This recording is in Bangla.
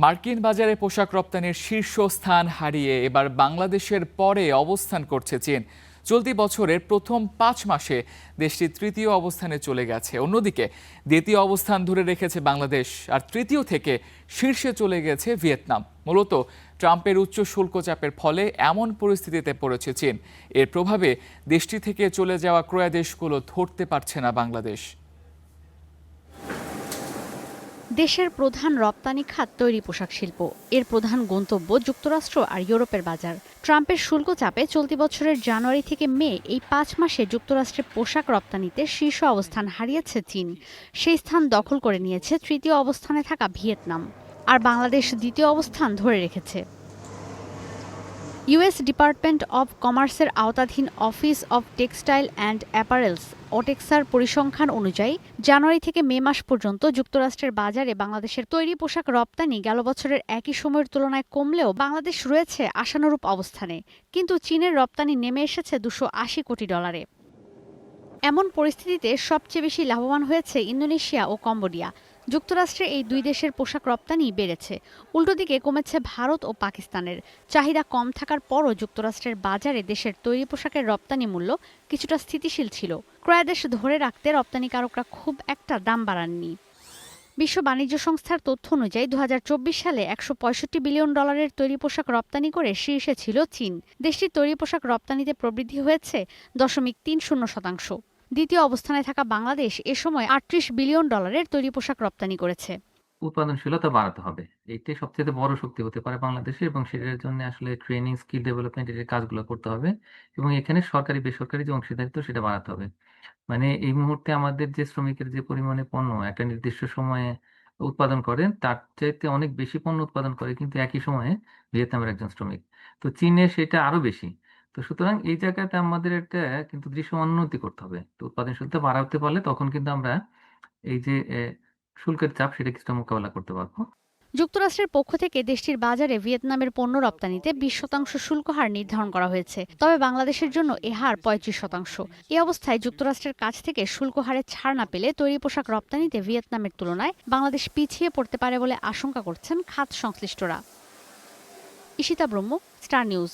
মার্কিন বাজারে পোশাক রপ্তানির শীর্ষস্থান হারিয়ে এবার বাংলাদেশের পরে অবস্থান করছে চীন। চলতি বছরের প্রথম 5 মাসে দেশটি তৃতীয় অবস্থানে চলে গেছে। অন্যদিকে দ্বিতীয় অবস্থান ধরে রেখেছে বাংলাদেশ, আর তৃতীয় থেকে শীর্ষে চলে গেছে ভিয়েতনাম। মূলত ট্রাম্পের উচ্চ শুল্ক চাপের ফলে এমন পরিস্থিতিতে পড়েছে চীন। এর প্রভাবে দেশটি থেকে চলে যাওয়া ক্রয়াদেশগুলো ধরতে পারছে না বাংলাদেশ। দেশের প্রধান রপ্তানি খাত তৈরি পোশাক শিল্প। এর প্রধান গন্তব্য যুক্তরাষ্ট্র আর ইউরোপের বাজার। ট্রাম্পের শুল্ক চাপে চলতি বছরের জানুয়ারি থেকে মে এই 5 মাসে যুক্তরাষ্ট্রের পোশাক রপ্তানিতে শীর্ষ অবস্থান হারিয়েছে চীন। সেই স্থান দখল করে নিয়েছে তৃতীয় অবস্থানে থাকা ভিয়েতনাম। আর বাংলাদেশ দ্বিতীয় অবস্থান ধরে রেখেছে। ইউএস ডিপার্টমেন্ট অব কমার্সের আওতাধীন office of textile and apparels ওটেক্সার পরিসংখ্যান অনুযায়ী জানুয়ারি থেকে মে মাস পর্যন্ত যুক্তরাষ্ট্রের বাজারে বাংলাদেশের তৈরি পোশাক রপ্তানি গেল বছরের একই সময়ের তুলনায় কমলেও বাংলাদেশ রয়েছে আশানুরূপ অবস্থানে। কিন্তু চীনের রপ্তানি নেমে এসেছে $280 কোটি। এমন পরিস্থিতিতে সবচেয়ে বেশি লাভবান হয়েছে ইন্দোনেশিয়া ও কম্বোডিয়া। যুক্তরাষ্ট্রে এই দুই দেশের পোশাক রপ্তানি বেড়েছে। উল্টো দিকে কমেছে ভারত ও পাকিস্তানের। চাহিদা কম থাকার পরও যুক্তরাষ্ট্রের বাজারে দেশের তৈরি পোশাকের রপ্তানি মূল্য কিছুটা স্থিতিশীল ছিল। ক্রয়াদেশ ধরে রাখতে রপ্তানিকারকরা খুব একটা দাম বাড়াননি। বিশ্ব বাণিজ্য সংস্থার তথ্য অনুযায়ী 2024 সালে $165 বিলিয়ন তৈরি পোশাক রপ্তানি করে শীর্ষে ছিল চীন। দেশটির তৈরি পোশাক রপ্তানিতে প্রবৃদ্ধি হয়েছে 0.30%। দ্বিতীয় অবস্থানে থাকা বাংলাদেশ এ সময় $38 বিলিয়ন তৈরি পোশাক রপ্তানি করেছে। উৎপাদনশীলতা বাড়াতে হবে। এইটাই সবচেয়ে বড় শক্তি হতে পারে বাংলাদেশে, এবং সেটার জন্য আসলে ট্রেনিং, স্কিল ডেভেলপমেন্ট এর কাজগুলো করতে হবে, এবং এখানে সরকারি বেসরকারি যে অংশীদারিত্ব সেটা বাড়াতে হবে। মানে এই মুহূর্তে আমাদের যে শ্রমিকের যে পরিমাণে পণ্য একটা নির্দিষ্ট সময়ে উৎপাদন করেন, তার চাইতে অনেক বেশি পণ্য উৎপাদন করে কিন্তু একই সময়ে ভিয়েতনামের একজন শ্রমিক। তো চীনে সেটা আরো বেশি। তো সুতরাং এই জায়গাতে আমাদের একটা কিন্তু দৃশ্যমান উন্নতি করতে হবে। তো উৎপাদনশীলতা বাড়াতে পারলে তখন কিন্তু আমরা এই যে শুল্কের চাপ সেটা কিছুটা মোকাবেলা করতে পারবো। যুক্তরাষ্ট্রের পক্ষ থেকে দেশটির বাজারে ভিয়েতনামের পণ্য রপ্তানিতে 20% শুল্ক হার নির্ধারণ করা হয়েছে। তবে বাংলাদেশের জন্য এ হার 35%। এই অবস্থায় যুক্তরাষ্ট্রের কাছ থেকে শুল্ক হারে ছাড় না পেলে তৈরি পোশাক রপ্তানিতে ভিয়েতনামের তুলনায় বাংলাদেশ পিছিয়ে পড়তে পারে বলে আশঙ্কা করছেন খাত সংশ্লিষ্টরা। ঈশিতা ব্রহ্ম, স্টার নিউজ।